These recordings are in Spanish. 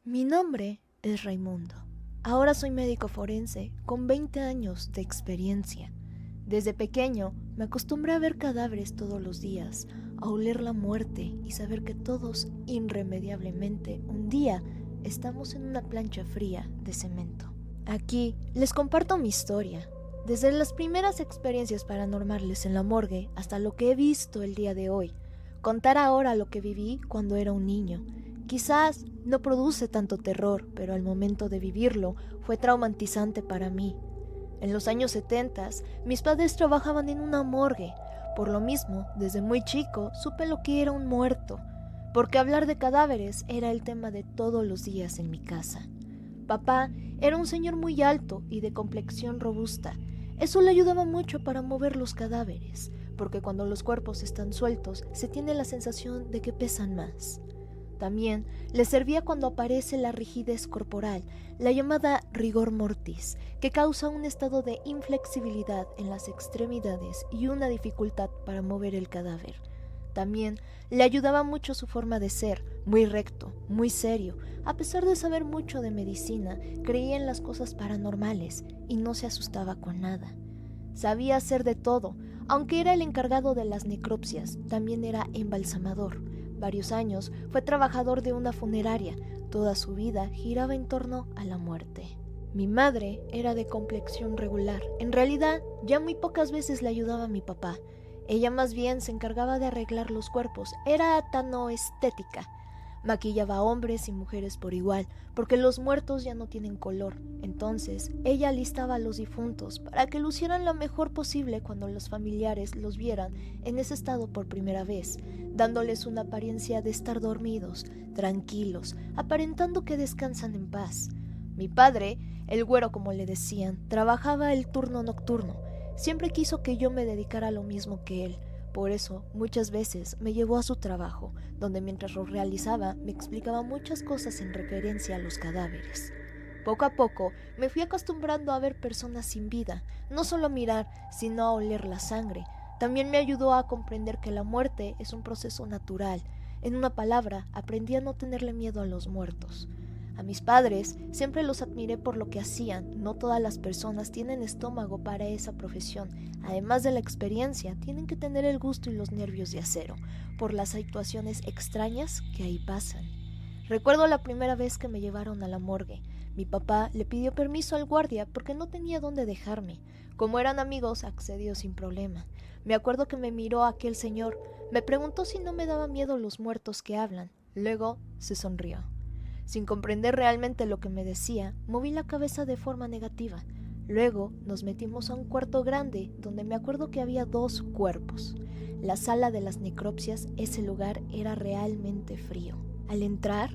Mi nombre es Raimundo. Ahora soy médico forense con 20 años de experiencia. Desde pequeño me acostumbré a ver cadáveres todos los días, a oler la muerte y saber que todos, irremediablemente, un día estamos en una plancha fría de cemento. Aquí les comparto mi historia, desde las primeras experiencias paranormales en la morgue hasta lo que he visto el día de hoy. Contar ahora lo que viví cuando era un niño. Quizás no produce tanto terror, pero al momento de vivirlo fue traumatizante para mí. En los años 70, mis padres trabajaban en una morgue. Por lo mismo, desde muy chico supe lo que era un muerto, porque hablar de cadáveres era el tema de todos los días en mi casa. Papá era un señor muy alto y de complexión robusta. Eso le ayudaba mucho para mover los cadáveres, porque cuando los cuerpos están sueltos se tiene la sensación de que pesan más. También le servía cuando aparece la rigidez corporal, la llamada rigor mortis, que causa un estado de inflexibilidad en las extremidades y una dificultad para mover el cadáver. También le ayudaba mucho su forma de ser, muy recto, muy serio. A pesar de saber mucho de medicina, creía en las cosas paranormales y no se asustaba con nada. Sabía hacer de todo, aunque era el encargado de las necropsias, también era embalsamador. Varios años fue trabajador de una funeraria. Toda su vida giraba en torno a la muerte. Mi madre era de complexión regular. En realidad, ya muy pocas veces le ayudaba a mi papá. Ella más bien se encargaba de arreglar los cuerpos. Era tanoestética. Maquillaba a hombres y mujeres por igual, porque los muertos ya no tienen color. Entonces, ella alistaba a los difuntos para que lucieran lo mejor posible cuando los familiares los vieran en ese estado por primera vez, dándoles una apariencia de estar dormidos, tranquilos, aparentando que descansan en paz. Mi padre, el güero como le decían, trabajaba el turno nocturno. Siempre quiso que yo me dedicara a lo mismo que él. Por eso, muchas veces me llevó a su trabajo, donde mientras lo realizaba me explicaba muchas cosas en referencia a los cadáveres. Poco a poco me fui acostumbrando a ver personas sin vida, no solo a mirar, sino a oler la sangre. También me ayudó a comprender que la muerte es un proceso natural. En una palabra, aprendí a no tenerle miedo a los muertos. A mis padres siempre los admiré por lo que hacían. No todas las personas tienen estómago para esa profesión. Además de la experiencia, tienen que tener el gusto y los nervios de acero, por las situaciones extrañas que ahí pasan. Recuerdo la primera vez que me llevaron a la morgue. Mi papá le pidió permiso al guardia porque no tenía dónde dejarme. Como eran amigos, accedió sin problema. Me acuerdo que me miró aquel señor. Me preguntó si no me daba miedo los muertos que hablan. Luego se sonrió. Sin comprender realmente lo que me decía, moví la cabeza de forma negativa. Luego nos metimos a un cuarto grande donde me acuerdo que había 2 cuerpos. La sala de las necropsias, ese lugar era realmente frío. Al entrar,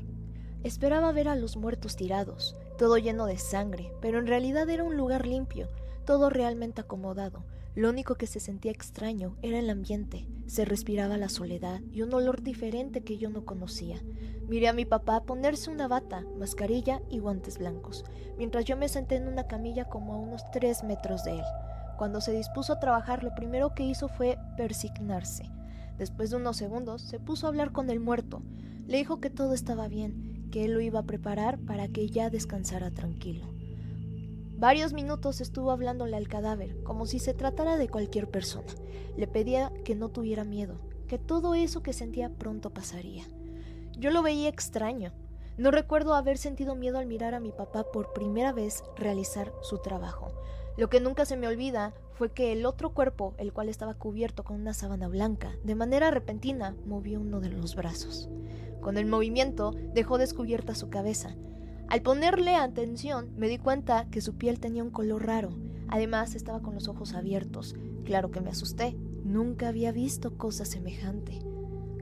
esperaba ver a los muertos tirados, todo lleno de sangre, pero en realidad era un lugar limpio, todo realmente acomodado. Lo único que se sentía extraño era el ambiente. Se respiraba la soledad y un olor diferente que yo no conocía. Miré a mi papá ponerse una bata, mascarilla y guantes blancos, mientras yo me senté en una camilla como a unos 3 metros de él. Cuando se dispuso a trabajar, lo primero que hizo fue persignarse. Después de unos segundos, se puso a hablar con el muerto. Le dijo que todo estaba bien, que él lo iba a preparar para que ya descansara tranquilo. Varios minutos estuvo hablándole al cadáver, como si se tratara de cualquier persona. Le pedía que no tuviera miedo, que todo eso que sentía pronto pasaría. Yo lo veía extraño. No recuerdo haber sentido miedo al mirar a mi papá por primera vez realizar su trabajo. Lo que nunca se me olvida fue que el otro cuerpo, el cual estaba cubierto con una sábana blanca, de manera repentina movió uno de los brazos. Con el movimiento dejó descubierta su cabeza. Al ponerle atención, me di cuenta que su piel tenía un color raro. Además, estaba con los ojos abiertos. Claro que me asusté. Nunca había visto cosa semejante.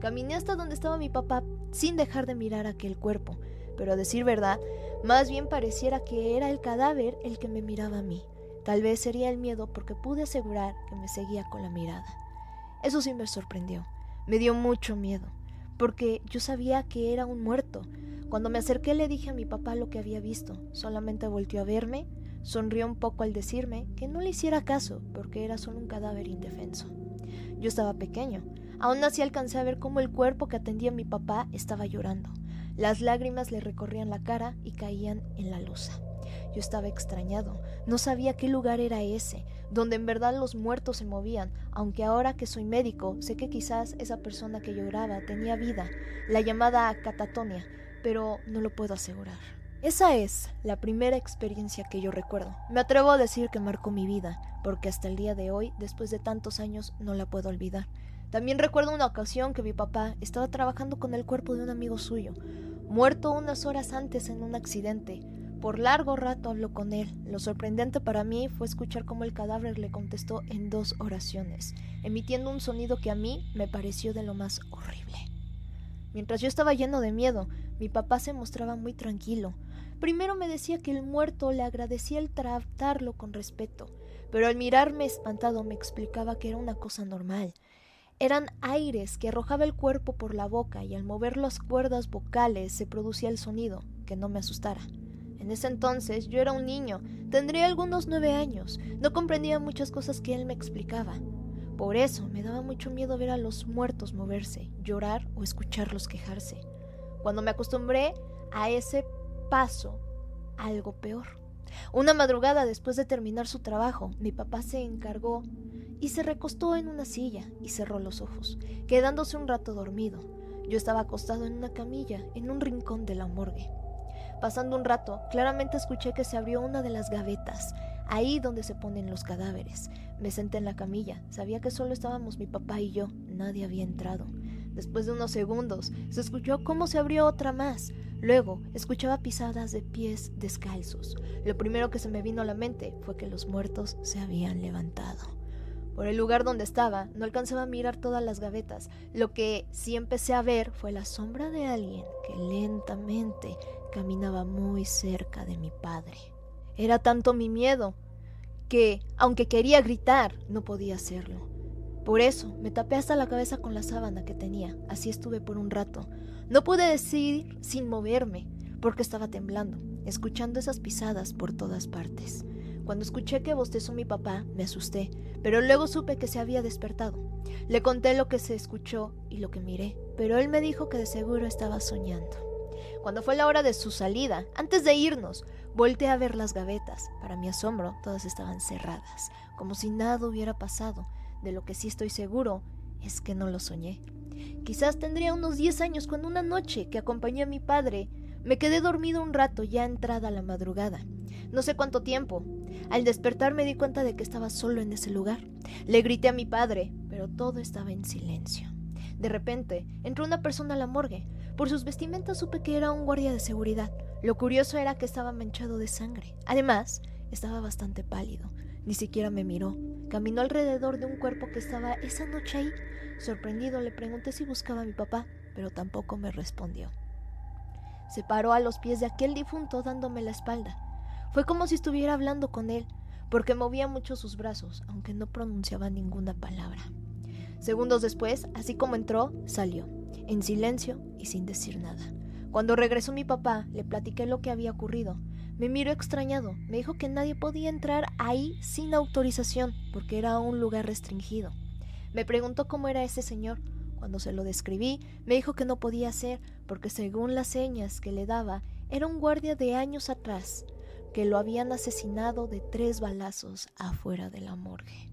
Caminé hasta donde estaba mi papá sin dejar de mirar aquel cuerpo. Pero a decir verdad, más bien pareciera que era el cadáver el que me miraba a mí. Tal vez sería el miedo porque pude asegurar que me seguía con la mirada. Eso sí me sorprendió. Me dio mucho miedo, porque yo sabía que era un muerto. Cuando me acerqué le dije a mi papá lo que había visto. Solamente volteó a verme, sonrió un poco al decirme que no le hiciera caso porque era solo un cadáver indefenso. Yo estaba pequeño. Aún así alcancé a ver cómo el cuerpo que atendía a mi papá estaba llorando. Las lágrimas le recorrían la cara y caían en la losa. Yo estaba extrañado, no sabía qué lugar era ese, donde en verdad los muertos se movían, aunque ahora que soy médico sé que quizás esa persona que lloraba tenía vida, la llamada catatonia, pero no lo puedo asegurar. Esa es la primera experiencia que yo recuerdo. Me atrevo a decir que marcó mi vida, porque hasta el día de hoy, después de tantos años, no la puedo olvidar. También recuerdo una ocasión que mi papá estaba trabajando con el cuerpo de un amigo suyo, muerto unas horas antes en un accidente. Por largo rato habló con él. Lo sorprendente para mí fue escuchar cómo el cadáver le contestó en 2 oraciones, emitiendo un sonido que a mí me pareció de lo más horrible. Mientras yo estaba lleno de miedo, mi papá se mostraba muy tranquilo. Primero me decía que el muerto le agradecía el tratarlo con respeto, pero al mirarme espantado me explicaba que era una cosa normal. Eran aires que arrojaba el cuerpo por la boca y al mover las cuerdas vocales se producía el sonido, que no me asustara. En ese entonces yo era un niño, tendría algunos 9 años, no comprendía muchas cosas que él me explicaba. Por eso me daba mucho miedo ver a los muertos moverse, llorar o escucharlos quejarse. Cuando me acostumbré a ese paso, algo peor. Una madrugada después de terminar su trabajo, mi papá se encargó y se recostó en una silla y cerró los ojos, quedándose un rato dormido. Yo estaba acostado en una camilla en un rincón de la morgue. Pasando un rato, claramente escuché que se abrió una de las gavetas, ahí donde se ponen los cadáveres. Me senté en la camilla, sabía que solo estábamos mi papá y yo, nadie había entrado. Después de unos segundos, se escuchó cómo se abrió otra más. Luego, escuchaba pisadas de pies descalzos. Lo primero que se me vino a la mente fue que los muertos se habían levantado. Por el lugar donde estaba, no alcanzaba a mirar todas las gavetas. Lo que sí empecé a ver fue la sombra de alguien que lentamente caminaba muy cerca de mi padre. Era tanto mi miedo que, aunque quería gritar, no podía hacerlo. Por eso me tapé hasta la cabeza con la sábana que tenía. Así estuve por un rato. No pude decir sin moverme, porque estaba temblando, escuchando esas pisadas por todas partes. Cuando escuché que bostezó mi papá, me asusté, pero luego supe que se había despertado. Le conté lo que se escuchó y lo que miré, pero él me dijo que de seguro estaba soñando. Cuando fue la hora de su salida, antes de irnos, volteé a ver las gavetas. Para mi asombro, todas estaban cerradas, como si nada hubiera pasado. De lo que sí estoy seguro es que no lo soñé. Quizás tendría unos 10 años cuando una noche que acompañé a mi padre, me quedé dormido un rato ya entrada la madrugada. No sé cuánto tiempo. Al despertar me di cuenta de que estaba solo en ese lugar. Le grité a mi padre, pero todo estaba en silencio. De repente, entró una persona a la morgue. Por sus vestimentas supe que era un guardia de seguridad. Lo curioso era que estaba manchado de sangre. Además, estaba bastante pálido. Ni siquiera me miró. Caminó alrededor de un cuerpo que estaba esa noche ahí. Sorprendido, le pregunté si buscaba a mi papá, pero tampoco me respondió. Se paró a los pies de aquel difunto dándome la espalda. Fue como si estuviera hablando con él, porque movía mucho sus brazos, aunque no pronunciaba ninguna palabra. Segundos después, así como entró, salió, en silencio y sin decir nada. Cuando regresó mi papá, le platiqué lo que había ocurrido. Me miró extrañado, me dijo que nadie podía entrar ahí sin autorización, porque era un lugar restringido. Me preguntó cómo era ese señor. Cuando se lo describí, me dijo que no podía ser, porque según las señas que le daba, era un guardia de años atrás, que lo habían asesinado de 3 balazos afuera de la morgue.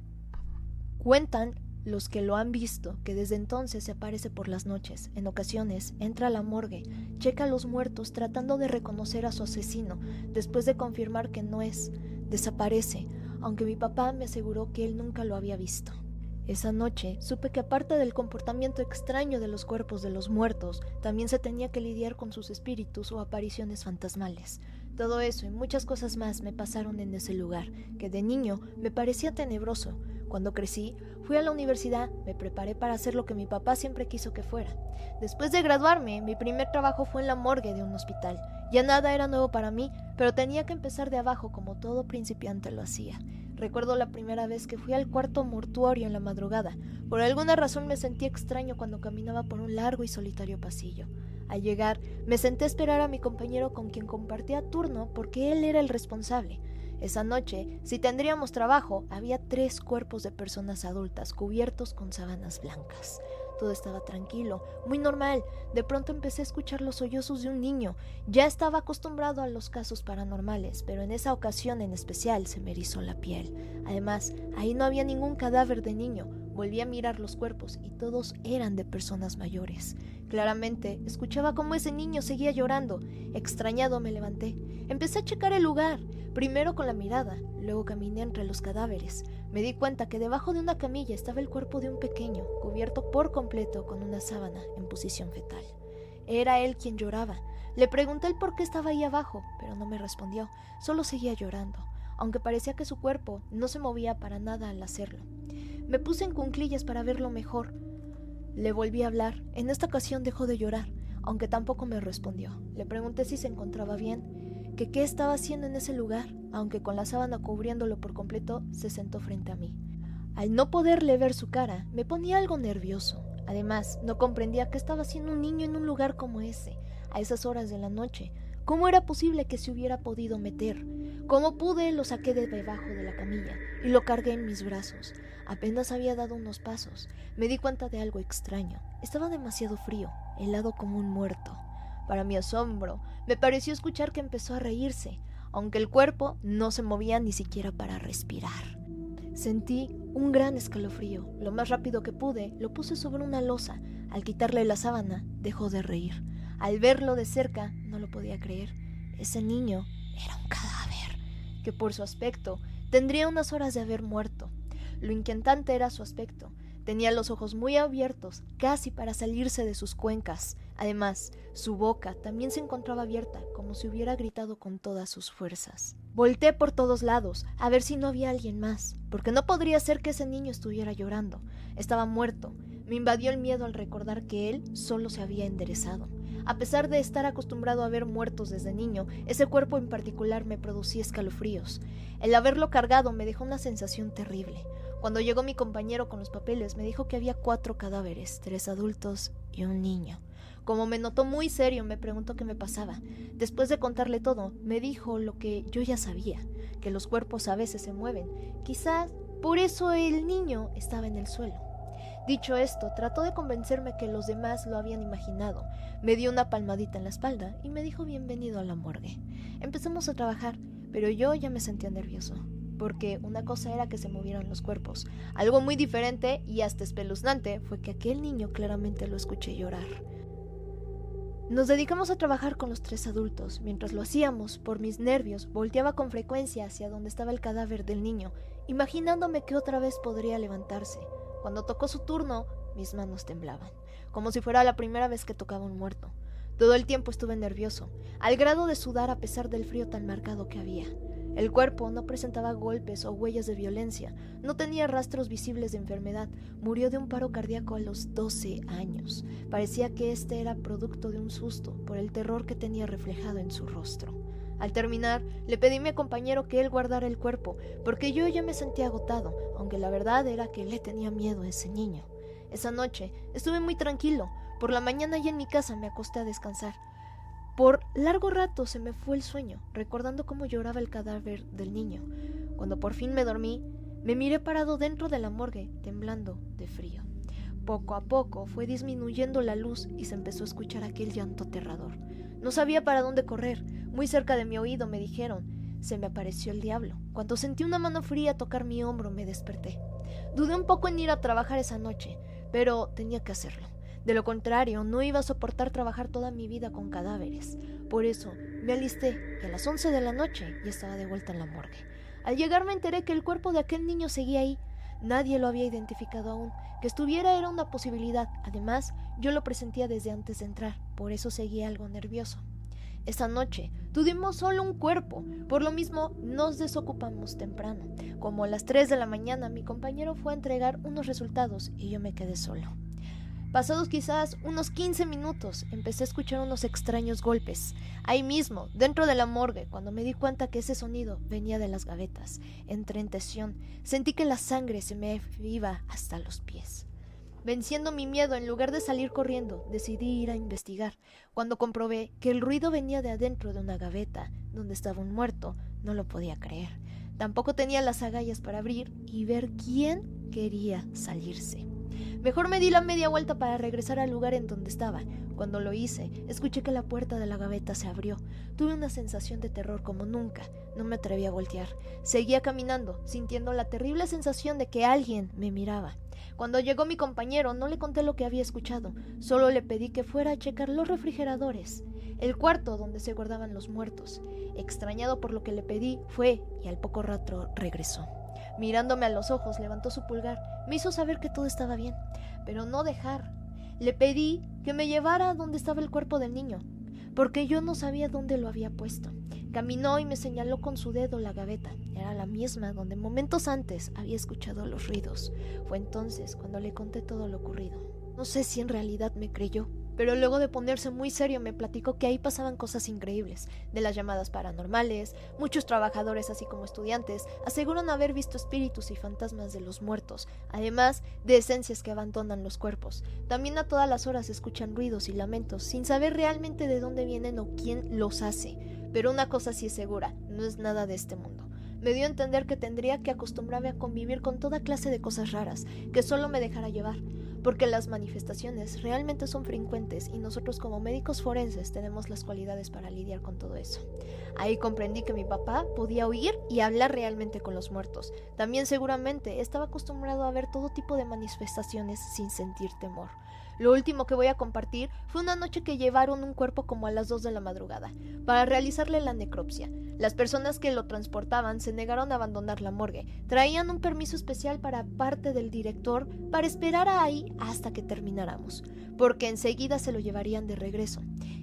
Cuentan los que lo han visto que desde entonces se aparece por las noches. En ocasiones entra a la morgue, checa a los muertos tratando de reconocer a su asesino. Después de confirmar que no es, desaparece, aunque mi papá me aseguró que él nunca lo había visto. Esa noche supe que aparte del comportamiento extraño de los cuerpos de los muertos, también se tenía que lidiar con sus espíritus o apariciones fantasmales. Todo eso y muchas cosas más me pasaron en ese lugar, que de niño me parecía tenebroso. Cuando crecí, fui a la universidad, me preparé para hacer lo que mi papá siempre quiso que fuera. Después de graduarme, mi primer trabajo fue en la morgue de un hospital. Ya nada era nuevo para mí, pero tenía que empezar de abajo como todo principiante lo hacía. Recuerdo la primera vez que fui al cuarto mortuorio en la madrugada. Por alguna razón me sentí extraño cuando caminaba por un largo y solitario pasillo. Al llegar, me senté a esperar a mi compañero con quien compartía turno porque él era el responsable. Esa noche, si tendríamos trabajo, había 3 cuerpos de personas adultas cubiertos con sábanas blancas. Todo estaba tranquilo, muy normal. De pronto empecé a escuchar los sollozos de un niño. Ya estaba acostumbrado a los casos paranormales, pero en esa ocasión en especial se me erizó la piel. Además, ahí no había ningún cadáver de niño. Volví a mirar los cuerpos y todos eran de personas mayores. Claramente, escuchaba cómo ese niño seguía llorando. Extrañado me levanté. Empecé a checar el lugar, primero con la mirada, luego caminé entre los cadáveres. Me di cuenta que debajo de una camilla estaba el cuerpo de un pequeño, cubierto por completo con una sábana en posición fetal. Era él quien lloraba. Le pregunté el por qué estaba ahí abajo, pero no me respondió, solo seguía llorando, aunque parecía que su cuerpo no se movía para nada al hacerlo. Me puse en cuclillas para verlo mejor. Le volví a hablar. En esta ocasión dejó de llorar, aunque tampoco me respondió. Le pregunté si se encontraba bien, que qué estaba haciendo en ese lugar, aunque con la sábana cubriéndolo por completo, se sentó frente a mí. Al no poderle ver su cara, me ponía algo nervioso. Además, no comprendía qué estaba haciendo un niño en un lugar como ese, a esas horas de la noche. ¿Cómo era posible que se hubiera podido meter? Como pude, lo saqué de debajo de la camilla y lo cargué en mis brazos. Apenas había dado unos pasos, me di cuenta de algo extraño. Estaba demasiado frío, helado como un muerto. Para mi asombro, me pareció escuchar que empezó a reírse, aunque el cuerpo no se movía ni siquiera para respirar. Sentí un gran escalofrío. Lo más rápido que pude, lo puse sobre una losa. Al quitarle la sábana, dejó de reír. Al verlo de cerca, no lo podía creer. Ese niño era un cadáver, que por su aspecto tendría unas horas de haber muerto. Lo inquietante era su aspecto. Tenía los ojos muy abiertos, casi para salirse de sus cuencas. Además, su boca también se encontraba abierta, como si hubiera gritado con todas sus fuerzas. Volteé por todos lados, a ver si no había alguien más, porque no podría ser que ese niño estuviera llorando. Estaba muerto. Me invadió el miedo al recordar que él solo se había enderezado. A pesar de estar acostumbrado a ver muertos desde niño, ese cuerpo en particular me producía escalofríos. El haberlo cargado me dejó una sensación terrible. Cuando llegó mi compañero con los papeles, me dijo que había 4 cadáveres, 3 adultos y un niño. Como me notó muy serio, me preguntó qué me pasaba. Después de contarle todo, me dijo lo que yo ya sabía, que los cuerpos a veces se mueven. Quizás por eso el niño estaba en el suelo. Dicho esto, trató de convencerme que los demás lo habían imaginado. Me dio una palmadita en la espalda y me dijo bienvenido a la morgue. Empezamos a trabajar, pero yo ya me sentía nervioso, porque una cosa era que se movieran los cuerpos. Algo muy diferente y hasta espeluznante fue que aquel niño claramente lo escuché llorar. Nos dedicamos a trabajar con los 3 adultos. Mientras lo hacíamos, por mis nervios, volteaba con frecuencia hacia donde estaba el cadáver del niño, imaginándome que otra vez podría levantarse. Cuando tocó su turno, mis manos temblaban, como si fuera la primera vez que tocaba un muerto. Todo el tiempo estuve nervioso, al grado de sudar a pesar del frío tan marcado que había. El cuerpo no presentaba golpes o huellas de violencia, no tenía rastros visibles de enfermedad, murió de un paro cardíaco a los 12 años. Parecía que este era producto de un susto por el terror que tenía reflejado en su rostro. Al terminar, le pedí a mi compañero que él guardara el cuerpo, porque yo ya me sentía agotado, aunque la verdad era que le tenía miedo a ese niño. Esa noche estuve muy tranquilo. Por la mañana ya en mi casa me acosté a descansar. Por largo rato se me fue el sueño, recordando cómo lloraba el cadáver del niño. Cuando por fin me dormí, me miré parado dentro de la morgue, temblando de frío. Poco a poco fue disminuyendo la luz y se empezó a escuchar aquel llanto aterrador. No sabía para dónde correr. Muy cerca de mi oído me dijeron: se me apareció el diablo. Cuando sentí una mano fría tocar mi hombro, me desperté. Dudé un poco en ir a trabajar esa noche, pero tenía que hacerlo. De lo contrario, no iba a soportar trabajar toda mi vida con cadáveres. Por eso, me alisté y a las 11 de la noche ya estaba de vuelta en la morgue. Al llegar me enteré que el cuerpo de aquel niño seguía ahí. Nadie lo había identificado aún. Que estuviera era una posibilidad. Además, yo lo presentía desde antes de entrar. Por eso seguía algo nervioso. Esa noche tuvimos solo un cuerpo. Por lo mismo, nos desocupamos temprano. Como a las 3 de la mañana, mi compañero fue a entregar unos resultados y yo me quedé solo. Pasados quizás unos 15 minutos, empecé a escuchar unos extraños golpes. Ahí mismo, dentro de la morgue, cuando me di cuenta que ese sonido venía de las gavetas. Entré en tensión, sentí que la sangre se me iba hasta los pies. Venciendo mi miedo, en lugar de salir corriendo, decidí ir a investigar. Cuando comprobé que el ruido venía de adentro de una gaveta, donde estaba un muerto, no lo podía creer. Tampoco tenía las agallas para abrir y ver quién quería salirse. Mejor me di la media vuelta para regresar al lugar en donde estaba. Cuando lo hice, escuché que la puerta de la gaveta se abrió. Tuve una sensación de terror como nunca. No me atreví a voltear. Seguía caminando, sintiendo la terrible sensación de que alguien me miraba. Cuando llegó mi compañero, no le conté lo que había escuchado. Solo le pedí que fuera a checar los refrigeradores, el cuarto donde se guardaban los muertos. Extrañado por lo que le pedí, fue y al poco rato regresó. Mirándome a los ojos, levantó su pulgar. Me hizo saber que todo estaba bien, pero no dejar. Le pedí que me llevara a donde estaba el cuerpo del niño, porque yo no sabía dónde lo había puesto. Caminó y me señaló con su dedo la gaveta. Era la misma donde momentos antes había escuchado los ruidos. Fue entonces cuando le conté todo lo ocurrido. No sé si en realidad me creyó, pero luego de ponerse muy serio me platicó que ahí pasaban cosas increíbles, de las llamadas paranormales. Muchos trabajadores, así como estudiantes, aseguran haber visto espíritus y fantasmas de los muertos, además de esencias que abandonan los cuerpos. También a todas las horas se escuchan ruidos y lamentos, sin saber realmente de dónde vienen o quién los hace. Pero una cosa sí es segura, no es nada de este mundo. Me dio a entender que tendría que acostumbrarme a convivir con toda clase de cosas raras, que solo me dejara llevar, porque las manifestaciones realmente son frecuentes y nosotros como médicos forenses tenemos las cualidades para lidiar con todo eso. Ahí comprendí que mi papá podía oír y hablar realmente con los muertos. También seguramente estaba acostumbrado a ver todo tipo de manifestaciones sin sentir temor. Lo último que voy a compartir fue una noche que llevaron un cuerpo como a las 2 de la madrugada para realizarle la necropsia. Las personas que lo transportaban se negaron a abandonar la morgue. Traían un permiso especial para parte del director para esperar ahí hasta que termináramos, porque enseguida se lo llevarían de regreso.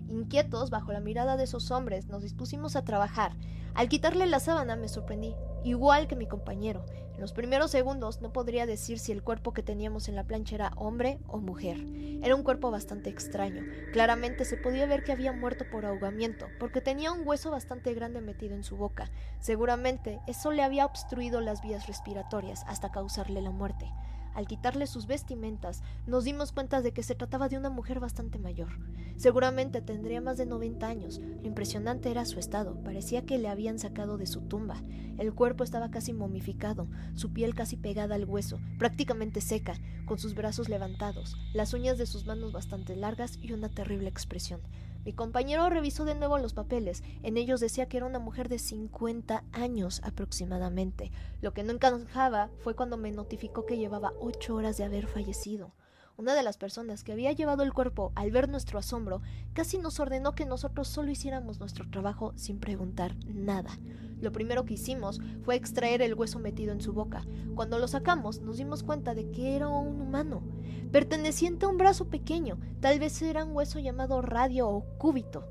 Inquietos, bajo la mirada de esos hombres, nos dispusimos a trabajar. Al quitarle la sábana me sorprendí, igual que mi compañero. En los primeros segundos no podría decir si el cuerpo que teníamos en la plancha era hombre o mujer. Era un cuerpo bastante extraño. Claramente se podía ver que había muerto por ahogamiento, porque tenía un hueso bastante grande metido en su boca. Seguramente eso le había obstruido las vías respiratorias hasta causarle la muerte. Al quitarle sus vestimentas, nos dimos cuenta de que se trataba de una mujer bastante mayor. Seguramente tendría más de 90 años. Lo impresionante era su estado. Parecía que le habían sacado de su tumba. El cuerpo estaba casi momificado, su piel casi pegada al hueso, prácticamente seca, con sus brazos levantados, las uñas de sus manos bastante largas y una terrible expresión. Mi compañero revisó de nuevo los papeles. En ellos decía que era una mujer de 50 años aproximadamente. Lo que no encajaba fue cuando me notificó que llevaba 8 horas de haber fallecido. Una de las personas que había llevado el cuerpo, al ver nuestro asombro, casi nos ordenó que nosotros solo hiciéramos nuestro trabajo sin preguntar nada. Lo primero que hicimos fue extraer el hueso metido en su boca. Cuando lo sacamos, nos dimos cuenta de que era un humano, perteneciente a un brazo pequeño. Tal vez era un hueso llamado radio o cúbito.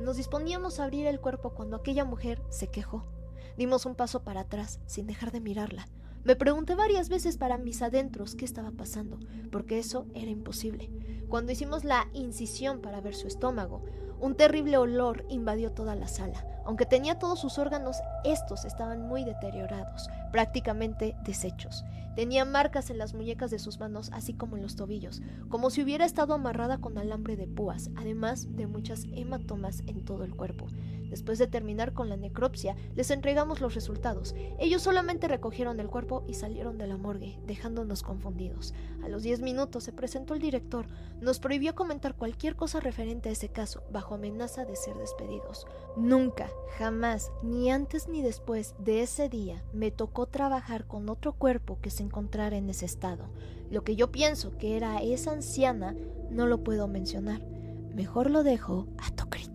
Nos disponíamos a abrir el cuerpo cuando aquella mujer se quejó. Dimos un paso para atrás, sin dejar de mirarla. Me pregunté varias veces para mis adentros qué estaba pasando, porque eso era imposible. Cuando hicimos la incisión para ver su estómago, un terrible olor invadió toda la sala. Aunque tenía todos sus órganos, estos estaban muy deteriorados, prácticamente deshechos. Tenía marcas en las muñecas de sus manos, así como en los tobillos, como si hubiera estado amarrada con alambre de púas, además de muchas hematomas en todo el cuerpo. Después de terminar con la necropsia, les entregamos los resultados. Ellos solamente recogieron el cuerpo y salieron de la morgue, dejándonos confundidos. A los 10 minutos se presentó el director. Nos prohibió comentar cualquier cosa referente a ese caso, bajo amenaza de ser despedidos. Nunca, jamás, ni antes ni después de ese día, me tocó trabajar con otro cuerpo que se encontrara en ese estado. Lo que yo pienso que era esa anciana, no lo puedo mencionar. Mejor lo dejo a tu criterio.